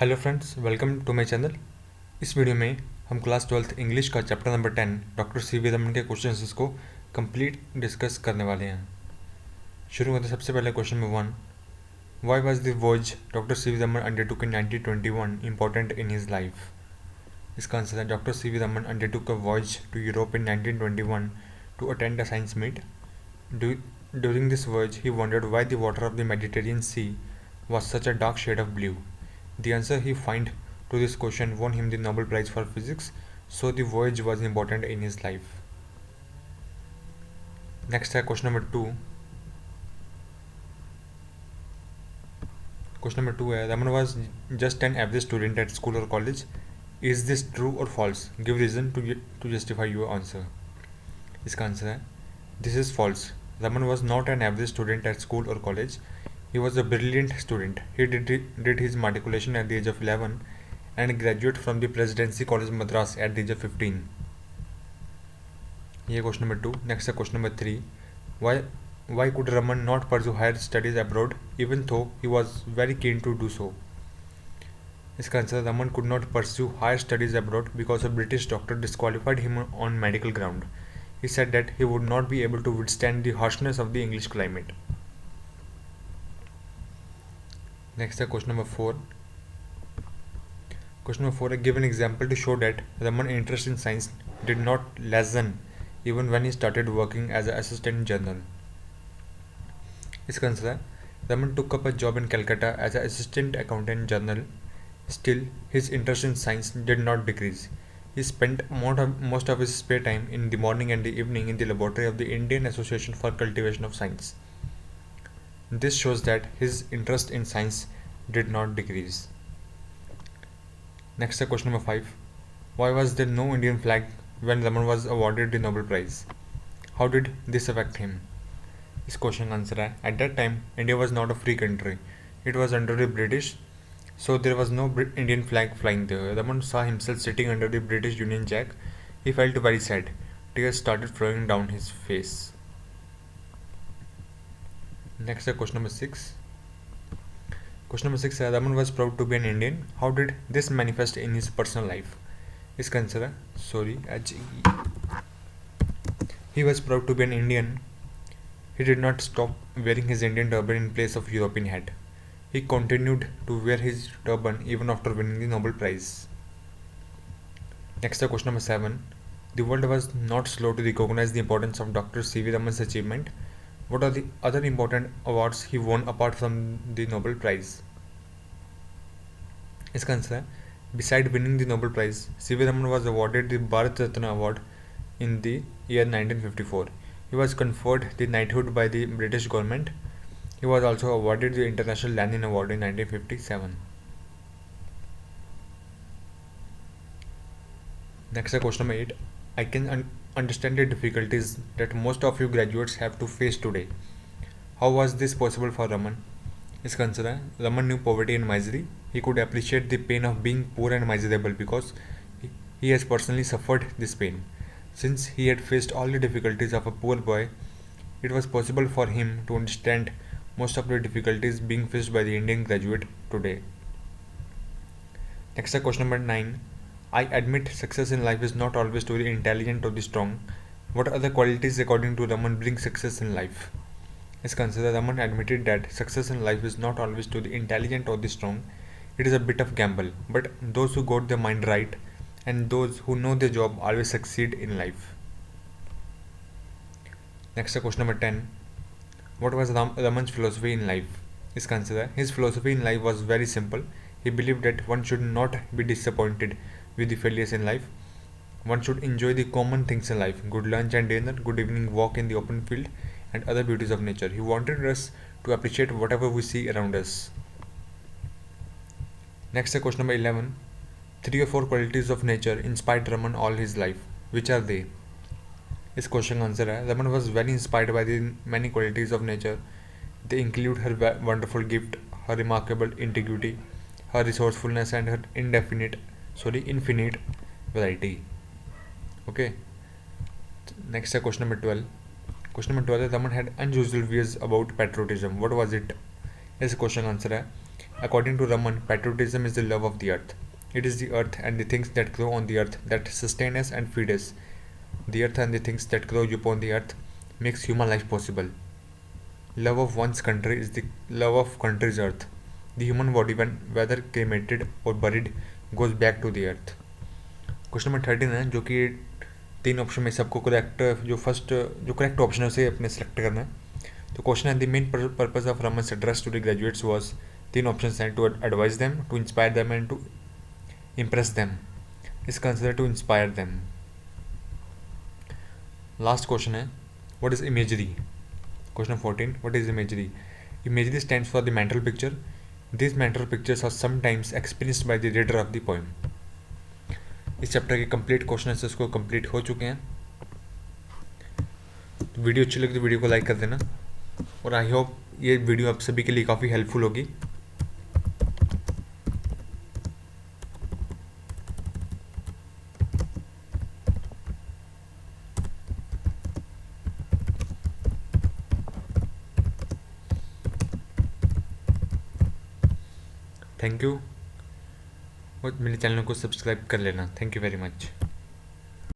Hello friends, welcome to my channel. इस video में हम क्लास 12th इंग्लिश का chapter number 10 doctor C V Raman के क्वेश्चंस को कंप्लीट डिस्कस करने वाले हैं। शुरू करते हैं सबसे पहले question number 1। Why was the voyage doctor C V Raman undertook in 1921 important in his life? इसका आंसर है doctor C V Raman undertook a voyage to Europe in 1921 to attend a science meet. During this voyage, he wondered why the water of the Mediterranean Sea was such a dark shade of blue. The answer he found to this question won him the Nobel Prize for Physics, so the voyage was important in his life. Next है question number 2. Question number 2 है Raman was just an average student at school or college. Is this true or false? Give reason to justify your answer. इसका answer है This is false. Raman was not an average student at school or college. He was a brilliant student. He did his matriculation at the age of 11 and graduated from the Presidency College Madras at the age of 15. ये question number 2. Next है question number 3. Why could Raman not pursue higher studies abroad even though he was very keen to do so? इसका answer Raman could not pursue higher studies abroad because a British doctor disqualified him on medical ground. He said that he would not be able to withstand the harshness of the English climate. Next, question number 4. Question number 4. Give an example to show that Raman's interest in science did not lessen even when he started working as an assistant general. इसका answer है Raman took up a job in Calcutta as an assistant accountant general. Still, his interest in science did not decrease. He spent most of his spare time in the morning and the evening in the laboratory of the Indian Association for Cultivation of Science. This shows that his interest in science did not decrease. Next, question number 5. Why was there no Indian flag when Raman was awarded the Nobel Prize? How did this affect him? This question answer है At that time, India was not a free country. It was under the British. So there was no Indian flag flying there. Raman saw himself sitting under the British Union Jack. He felt very sad. Tears started flowing down his face. Next is question number 6. Question number 6 Raman was proud to be an Indian. How did this manifest in his personal life? इसका answer है He was proud to be an Indian. He did not stop wearing his Indian turban in place of European hat. He continued to wear his turban even after winning the Nobel Prize. Next, question number 7. The world was not slow to recognize the importance of Dr. C. V. Raman's achievement. What are the other important awards he won apart from the Nobel Prize? इसका answer है Besides winning the Nobel Prize, C. V. Raman was awarded the Bharat Ratna Award in the year 1954. He was conferred the knighthood by the British government. He was also awarded the International Lenin Award in 1957. Next is question number 8. I can understand the difficulties that most of you graduates have to face today. How was this possible for Raman? इसका answer है Raman knew poverty and misery. He could appreciate the pain of being poor and miserable because he has personally suffered this pain. Since he had faced all the difficulties of a poor boy, it was possible for him to understand most of the difficulties being faced by the Indian graduate today. Next is question number 9. I admit success in life is not always to the intelligent or the strong. What other qualities according to Raman bring success in life? इसका answer है Raman admitted that success in life is not always to the intelligent or the strong. It is a bit of gamble, but those who got their mind right and those who know their job always succeed in life. Next is question number 10. What was Raman's philosophy in life? इसका answer है His philosophy in life was very simple. He believed that one should not be disappointed with the failures in life. One should enjoy the common things in life: good lunch and dinner, good evening walk in the open field, and other beauties of nature. He wanted us to appreciate whatever we see around us. Next is question number 11. 3 or 4 qualities of nature inspired Raman all his life. Which are they? इस question का answer है Raman was very inspired by the many qualities of nature. They include her wonderful gift, her remarkable integrity, her resourcefulness, and her infinite variety. Okay. Next is question number 12. Question number 12 है Raman had unusual views about patriotism. What was it? इस question का answer है According to Raman, patriotism is the love of the earth. It is the earth and the things that grow on the earth that sustain us and feed us. The earth and the things that grow upon the earth makes human life possible. Love of one's country is the love of country's earth. The human body, when whether cremated or buried, goes back to the earth. Question number 13 है, जो कि 3 option में सबको correct, जो correct option है उसे अपने select करना है. तो क्वेश्चन है, the main purpose of Raman's address to the graduates was, 3 option हैं, to advise them, to inspire them and to impress them. इसका आंसर है to inspire them. Last question है, what is imagery. Question 14, what is imagery. Imagery stands for the mental picture. These mental pictures are sometimes experienced by the reader of the poem. इस chapter के complete question answers को complete हो चुके हैं. तो video अच्छी लगी तो वीडियो को लाइक कर देना, और आई होप ये वीडियो आप सभी के लिए काफ़ी हेल्पफुल होगी. थैंक यू, और मेरे चैनल को सब्सक्राइब कर लेना. Thank you very much.